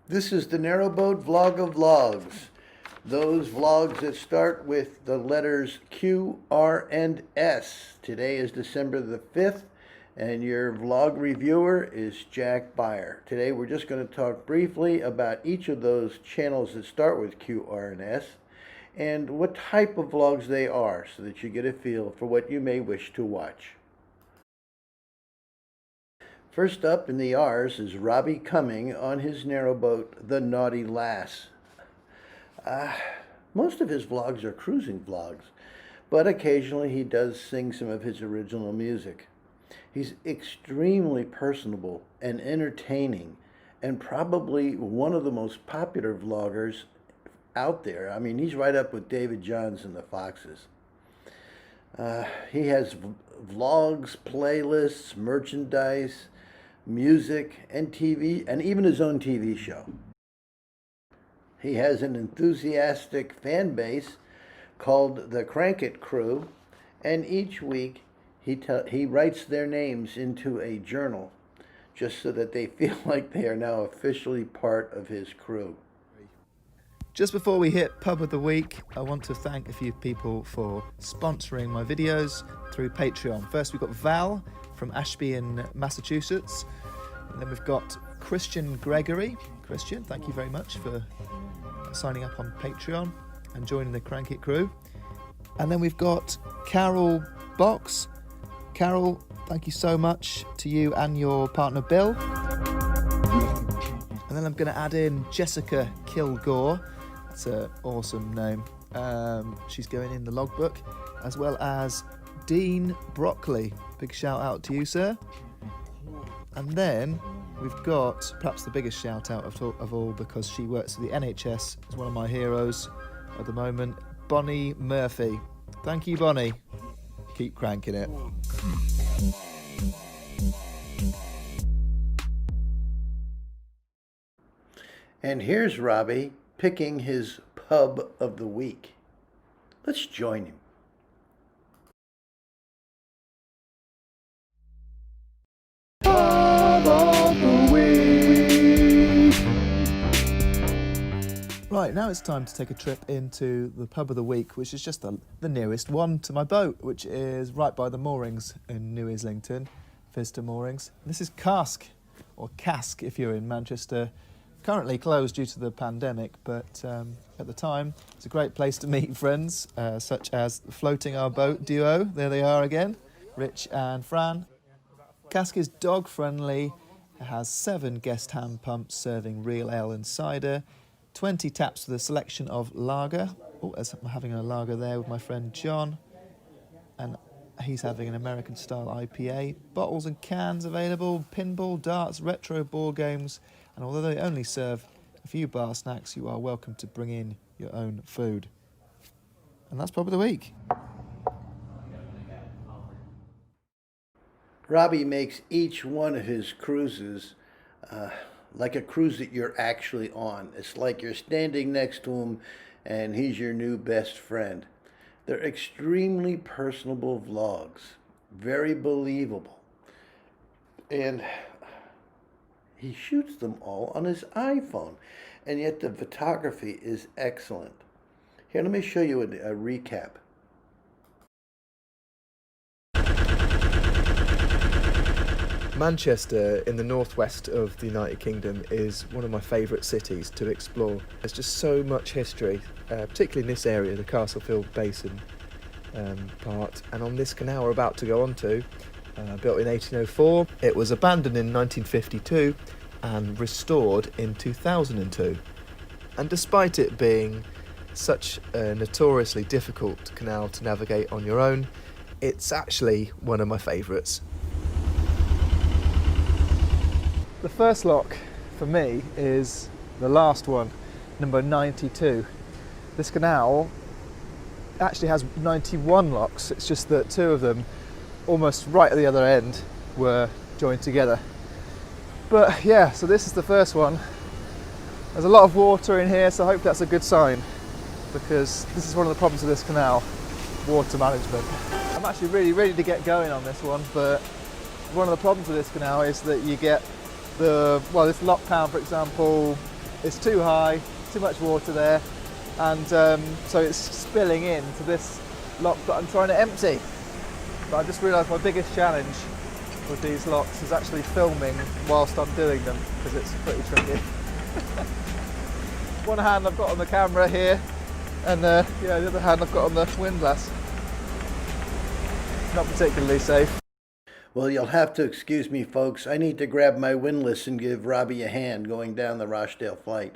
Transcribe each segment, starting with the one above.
This is the Narrowboat Vlog of Vlogs. Those vlogs that start with the letters Q, R, and S. Today is December the 5th, and your vlog reviewer is Jack Beyer. Today we're just going to talk briefly about each of those channels that start with Q, R, and S, and what type of vlogs they are, so that you get a feel for what you may wish to watch. First up in the R's is Robbie Cumming on his narrowboat, The Naughty Lass. Most of his vlogs are cruising vlogs, but occasionally he does sing some of his original music. He's extremely personable and entertaining, and probably one of the most popular vloggers out there. I mean, he's right up with David Johns and the Foxes. He has vlogs, playlists, merchandise, music, and TV, and even his own TV show. He has an enthusiastic fan base called the Crank It Crew, and each week he writes their names into a journal just so that they feel like they are now officially part of his crew. Just before we hit Pub of the Week, I want to thank a few people for sponsoring my videos through Patreon. First, we've got Val from Ashby in Massachusetts. And then we've got Christian Gregory. Christian, thank you very much for signing up on Patreon and joining the Crank It crew. And then we've got Carol Box. Carol, thank you so much to you and your partner Bill. And then I'm going to add in Jessica Kilgore. That's an awesome name. She's going in the logbook, as well as Dean Broccoli. Big shout out to you, sir. And then we've got perhaps the biggest shout out of all, because she works for the NHS, is one of my heroes at the moment, Bonnie Murphy. Thank you, Bonnie. Keep cranking it. And here's Robbie picking his Pub of the Week. Let's join him. Right, now it's time to take a trip into the Pub of the Week, which is just the nearest one to my boat, which is right by the moorings in New Islington, Visitor Moorings. This is Cask, or Cask if you're in Manchester. Currently closed due to the pandemic, but at the time it's a great place to meet friends, such as the Floating Our Boat duo. There they are again, Rich and Fran. Cask is dog friendly. It has 7 guest hand pumps serving real ale and cider, 20 taps with a selection of lager. Oh, I'm having a lager there with my friend John, and he's having an American style IPA. Bottles and cans available, pinball, darts, retro board games, and although they only serve a few bar snacks, you are welcome to bring in your own food. And that's Pub of the Week. Robbie makes each one of his cruises like a cruise that you're actually on. It's like you're standing next to him and he's your new best friend. They're extremely personable vlogs, very believable. And he shoots them all on his iPhone, and yet the photography is excellent. Here, let me show you a recap. Manchester in the northwest of the United Kingdom is one of my favourite cities to explore. There's just so much history, particularly in this area, the Castleford Basin part, and on this canal we're about to go onto, built in 1804. It was abandoned in 1952 and restored in 2002. And despite it being such a notoriously difficult canal to navigate on your own, it's actually one of my favourites. The first lock for me is the last one, number 92. This canal actually has 91 locks. It's just that 2 of them, almost right at the other end, were joined together. But yeah, so this is the first one. There's a lot of water in here, so I hope that's a good sign, because this is one of the problems with this canal, water management. I'm actually really ready to get going on this one, but one of the problems with this canal is that you get this lock pan, for example, It's too high, too much water there, and so it's spilling into this lock that I'm trying to empty. But I just realised my biggest challenge with these locks is actually filming whilst I'm doing them, because it's pretty tricky. One hand I've got on the camera here, and the other hand I've got on the windlass. Not particularly safe. Well, you'll have to excuse me, folks. I need to grab my windlass and give Robbie a hand going down the Rochdale flight.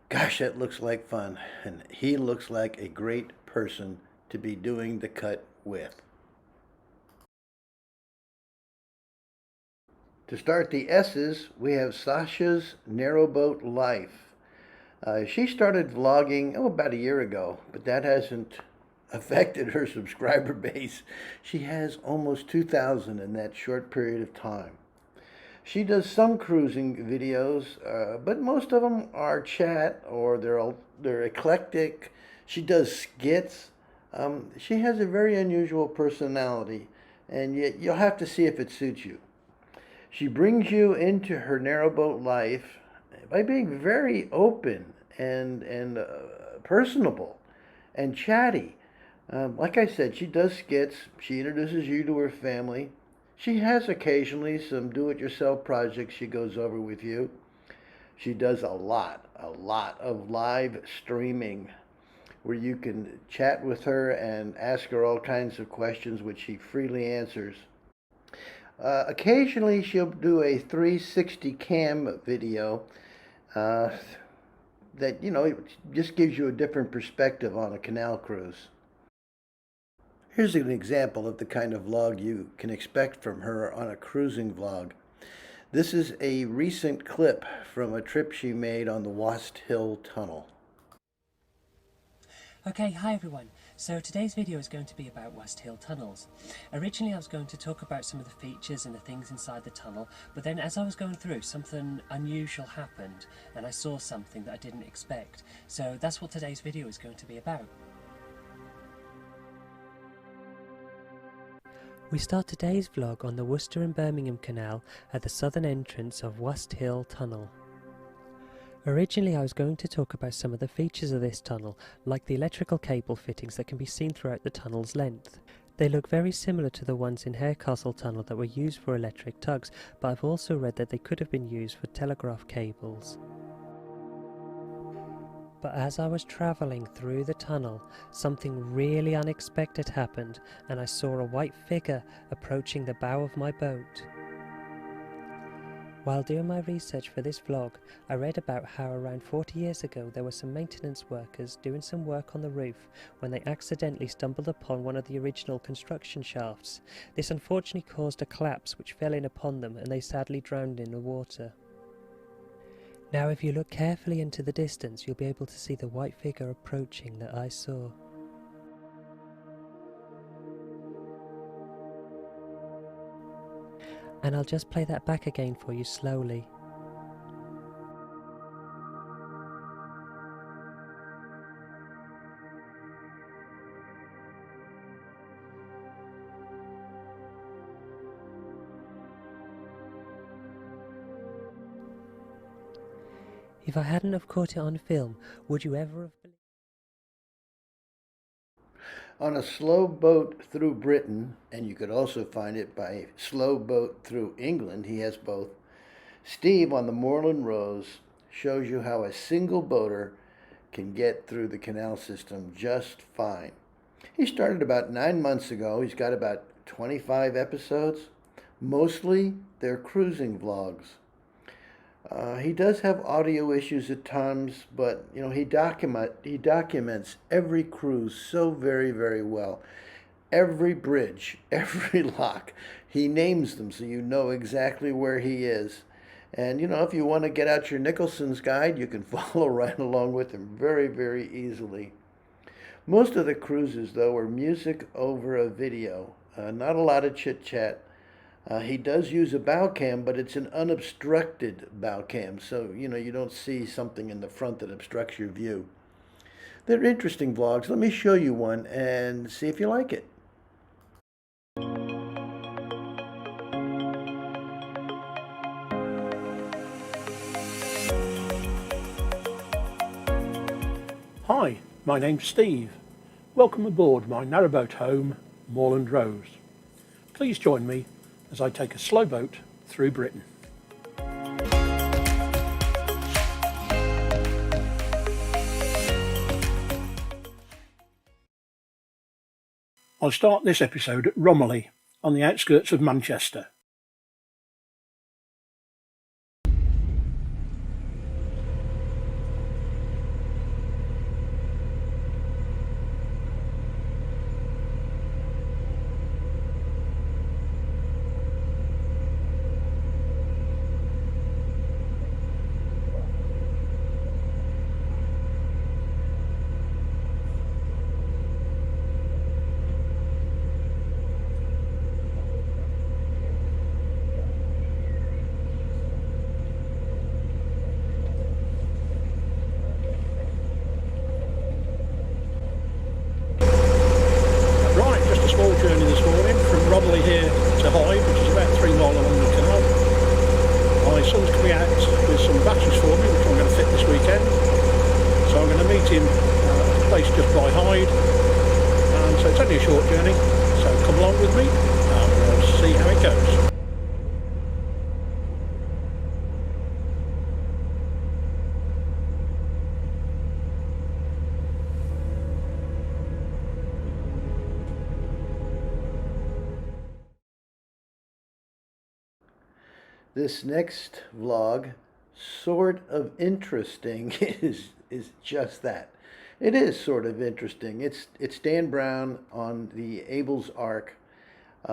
Gosh, that looks like fun. And he looks like a great person to be doing the cut with. To start the S's, we have Sasha's Narrowboat Life. She started vlogging about a year ago, but that hasn't affected her subscriber base. She has almost 2,000 in that short period of time. She does some cruising videos, but most of them are chat or they're eclectic. She does skits. She has a very unusual personality, and yet you'll have to see if it suits you. She brings you into her narrowboat life by being very open and personable and chatty. Like I said, she does skits. She introduces you to her family. She has occasionally some do-it-yourself projects she goes over with you. She does a lot of live streaming where you can chat with her and ask her all kinds of questions which she freely answers. Occasionally she'll do a 360 cam video that, just gives you a different perspective on a canal cruise. Here's an example of the kind of vlog you can expect from her on a cruising vlog. This is a recent clip from a trip she made on the Wast Hill Tunnel. Okay, hi everyone. So today's video is going to be about Wast Hill tunnels. Originally I was going to talk about some of the features and the things inside the tunnel, but then as I was going through, something unusual happened and I saw something that I didn't expect. So that's what today's video is going to be about. We start today's vlog on the Worcester and Birmingham Canal at the southern entrance of Wast Hill Tunnel. Originally I was going to talk about some of the features of this tunnel, like the electrical cable fittings that can be seen throughout the tunnel's length. They look very similar to the ones in Harecastle Tunnel that were used for electric tugs, but I've also read that they could have been used for telegraph cables. But as I was travelling through the tunnel, something really unexpected happened, and I saw a white figure approaching the bow of my boat. While doing my research for this vlog, I read about how around 40 years ago there were some maintenance workers doing some work on the roof when they accidentally stumbled upon one of the original construction shafts. This unfortunately caused a collapse which fell in upon them, and they sadly drowned in the water. Now if you look carefully into the distance, you'll be able to see the white figure approaching that I saw. And I'll just play that back again for you slowly. If I hadn't have caught it on film, would you ever have believed? On a slow boat through Britain, and you could also find it by slow boat through England, he has both, Steve on the Moreland Rose shows you how a single boater can get through the canal system just fine. He started about 9 months ago. He's got about 25 episodes. Mostly they're cruising vlogs. He does have audio issues at times, but he documents every cruise so very, very well. Every bridge, every lock, he names them so you know exactly where he is. And if you want to get out your Nicholson's guide, you can follow right along with him very, very easily. Most of the cruises, though, are music over a video. Not a lot of chit-chat. He does use a bow cam, but it's an unobstructed bow cam, so you don't see something in the front that obstructs your view. They're interesting vlogs. Let me show you one and see if you like it. Hi, my name's Steve. Welcome aboard my narrowboat home, Moorland Rose. Please join me as I take a slow boat through Britain. I'll start this episode at Romiley, on the outskirts of Manchester. Romiley here to Hyde, which is about 3 miles along the canal. My son's coming out with some batteries for me, which I'm going to fit this weekend. So I'm going to meet him at a place just by Hyde. And so it's only a short journey, so come along with me and we'll see how it goes. This next vlog, sort of interesting, is just that. It is sort of interesting. It's Dan Brown on the Abel's Ark.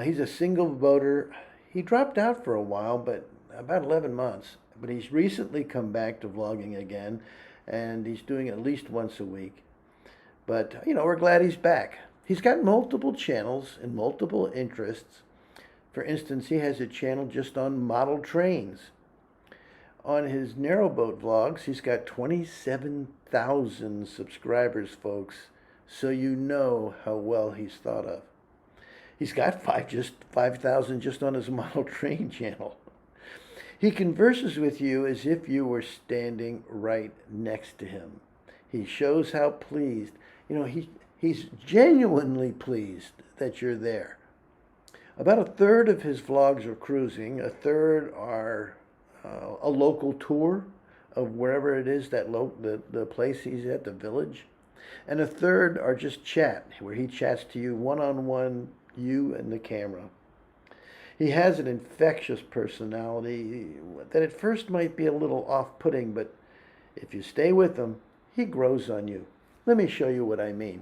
He's a single boater. He dropped out for a while, but about 11 months. But he's recently come back to vlogging again, and he's doing it at least once a week. But, you know, we're glad he's back. He's got multiple channels and multiple interests. For instance, he has a channel just on model trains. On his Narrowboat vlogs, he's got 27,000 subscribers, folks, so you know how well he's thought of. He's got 5,000 just on his model train channel. He converses with you as if you were standing right next to him. He shows how pleased, you know, he's genuinely pleased that you're there. About a third of his vlogs are cruising, a third are a local tour of wherever it is, the place he's at, the village, and a third are just chat, where he chats to you one-on-one, you and the camera. He has an infectious personality that at first might be a little off-putting, but if you stay with him, he grows on you. Let me show you what I mean.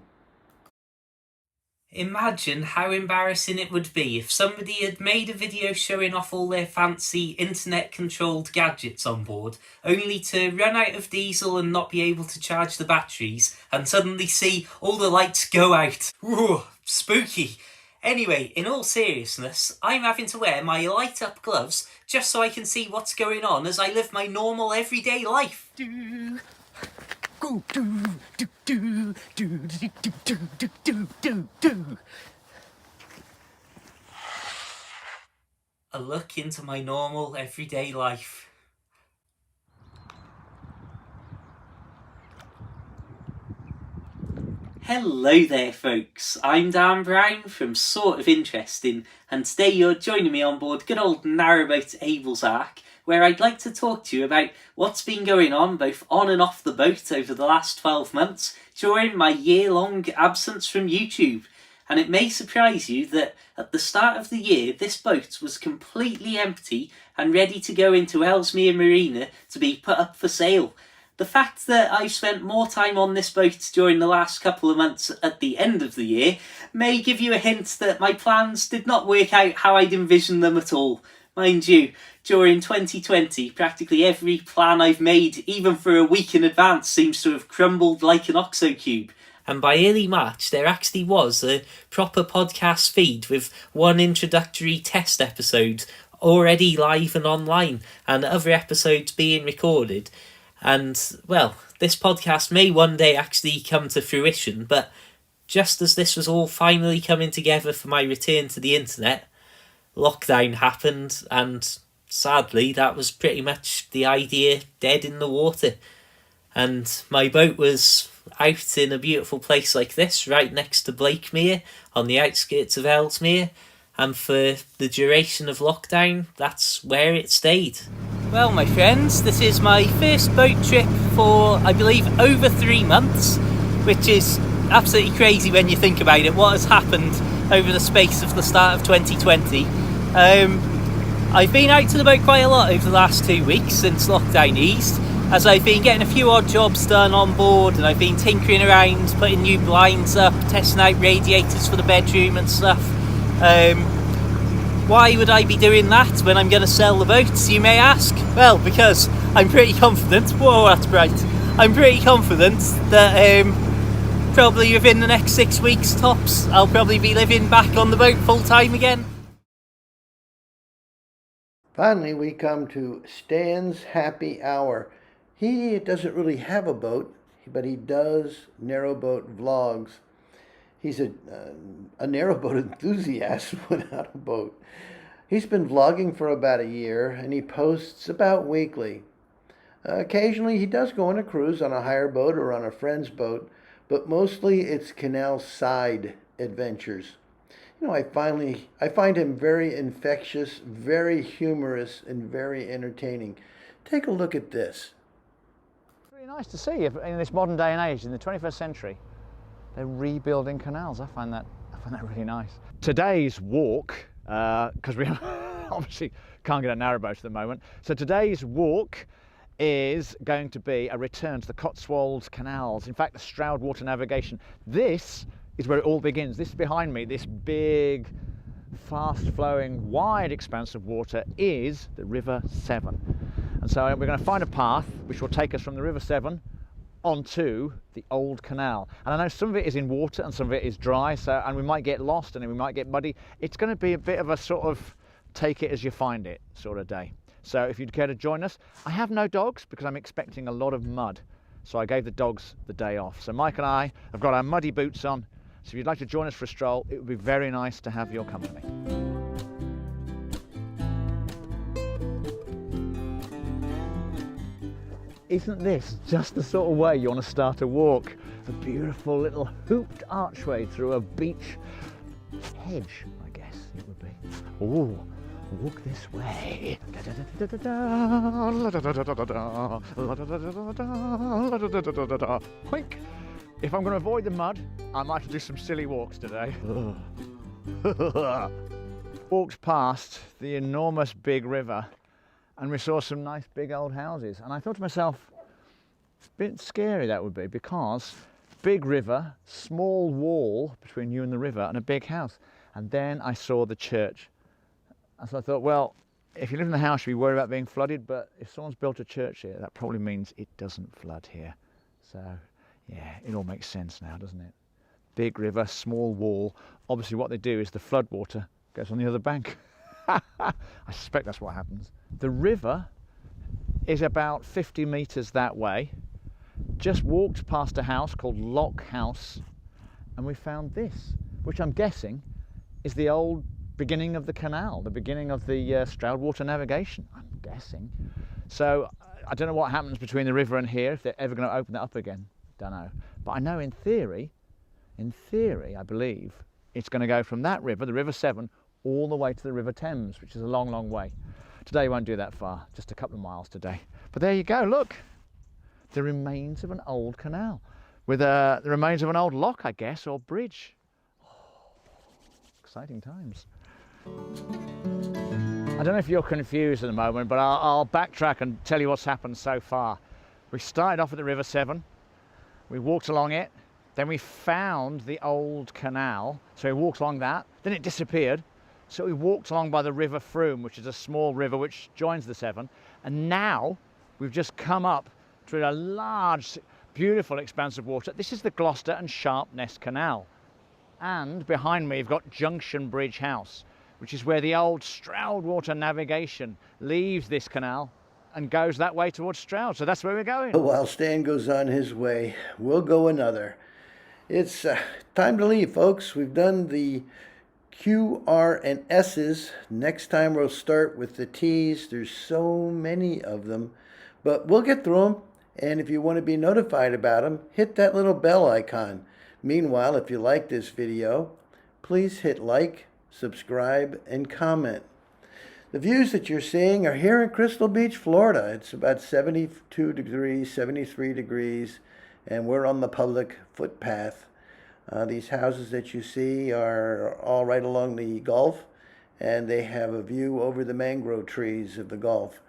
Imagine how embarrassing it would be if somebody had made a video showing off all their fancy internet-controlled gadgets on board, only to run out of diesel and not be able to charge the batteries, and suddenly see all the lights go out. Ooh, spooky. Anyway, in all seriousness, I'm having to wear my light-up gloves just so I can see what's going on as I live my normal everyday life. A look into my normal everyday life. Hello there folks, I'm Dan Brown from Sort of Interesting, and today you're joining me on board good old Narrowboat Abel's Ark, where I'd like to talk to you about what's been going on both on and off the boat over the last 12 months during my year-long absence from YouTube. And it may surprise you that at the start of the year this boat was completely empty and ready to go into Ellesmere Marina to be put up for sale. The fact that I've spent more time on this boat during the last couple of months at the end of the year may give you a hint that my plans did not work out how I'd envisioned them at all. Mind you, during 2020, practically every plan I've made, even for a week in advance, seems to have crumbled like an OXO cube. And by early March, there actually was a proper podcast feed with one introductory test episode already live and online, and other episodes being recorded. And, well, this podcast may one day actually come to fruition, but just as this was all finally coming together for my return to the internet, lockdown happened, and sadly that was pretty much the idea dead in the water. And my boat was out in a beautiful place like this, right next to Blakemere, on the outskirts of Ellesmere, and for the duration of lockdown, that's where it stayed. Well, my friends, this is my first boat trip for, I believe, over 3 months, which is absolutely crazy when you think about it, what has happened over the space of the start of 2020. I've been out to the boat quite a lot over the last 2 weeks since lockdown eased, as I've been getting a few odd jobs done on board, and I've been tinkering around, putting new blinds up, testing out radiators for the bedroom and stuff. Why would I be doing that when I'm going to sell the boats, you may ask? Well, because I'm pretty confident, whoa, that's bright, I'm pretty confident that probably within the next 6 weeks tops, I'll probably be living back on the boat full time again. Finally, we come to Stan's happy hour. He doesn't really have a boat, but he does narrowboat vlogs. He's a narrowboat enthusiast without a boat. He's been vlogging for about a year, and he posts about weekly. Occasionally, he does go on a cruise on a hire boat or on a friend's boat, but mostly it's canal side adventures. You know, I find him very infectious, very humorous, and very entertaining. Take a look at this. Really nice to see in this modern day and age, in the 21st century, they're rebuilding canals. I find that really nice. Today's walk, because we obviously can't get a narrowboat at the moment, so today's walk is going to be a return to the Cotswolds canals. In fact, the Stroud Water Navigation. This is where it all begins. This behind me, this big, fast-flowing, wide expanse of water is the River Severn. And so we're going to find a path which will take us from the River Severn onto the old canal. And I know some of it is in water and some of it is dry, and we might get lost and we might get muddy. It's going to be a bit of a sort of take it as you find it sort of day. So if you'd care to join us, I have no dogs because I'm expecting a lot of mud. So I gave the dogs the day off. So Mike and I have got our muddy boots on. So if you'd like to join us for a stroll, it would be very nice to have your company. Isn't this just the sort of way you want to start a walk? A beautiful little hooped archway through a beach hedge, I guess it would be. Ooh, walk this way. Hoink. If I'm going to avoid the mud, I might have to do some silly walks today. Walked past the enormous big river and we saw some nice big old houses. And I thought to myself, a bit scary that would be, because big river, small wall between you and the river, and a big house. And then I saw the church. And so I thought, well, if you live in the house, you'd be worried about being flooded, but if someone's built a church here, that probably means it doesn't flood here. So, yeah, it all makes sense now, doesn't it? Big river, small wall. Obviously what they do is the flood water goes on the other bank. I suspect that's what happens. The river is about 50 metres that way. Just walked past a house called Lock House, and we found this, which I'm guessing is the old beginning of the canal, the beginning of the Stroud Water Navigation, I'm guessing. So I don't know what happens between the river and here, if they're ever going to open that up again, don't know. But I know in theory, I believe, it's going to go from that river, the River Severn, all the way to the River Thames, which is a long, long way. Today won't do that far, just a couple of miles today. But there you go, look, the remains of an old canal, with the remains of an old lock, I guess, or bridge. Oh, exciting times. I don't know if you're confused at the moment, but I'll backtrack and tell you what's happened so far. We started off at the River Severn, we walked along it, then we found the old canal, so we walked along that, then it disappeared. So we walked along by the River Froome, which is a small river which joins the Severn, and now we've just come up to a large, beautiful expanse of water. This is the Gloucester and Sharpness Canal. And behind me, you've got Junction Bridge House, which is where the old Stroud Water Navigation leaves this canal and goes that way towards Stroud. So that's where we're going. While Stan goes on his way, we'll go another. It's time to leave, folks. We've done the Q, R, and S's. Next time we'll start with the T's. There's so many of them, but we'll get through them. And if you want to be notified about them, hit that little bell icon. Meanwhile, if you like this video, please hit like, subscribe, and comment. The views that you're seeing are here in Crystal Beach, Florida. It's about 72 degrees, 73 degrees, and we're on the public footpath. These houses that you see are all right along the Gulf, and they have a view over the mangrove trees of the Gulf.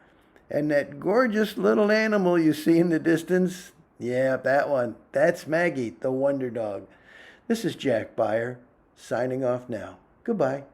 And that gorgeous little animal you see in the distance, yeah, that one, that's Maggie, the wonder dog. This is Jack Byer, signing off now. Goodbye.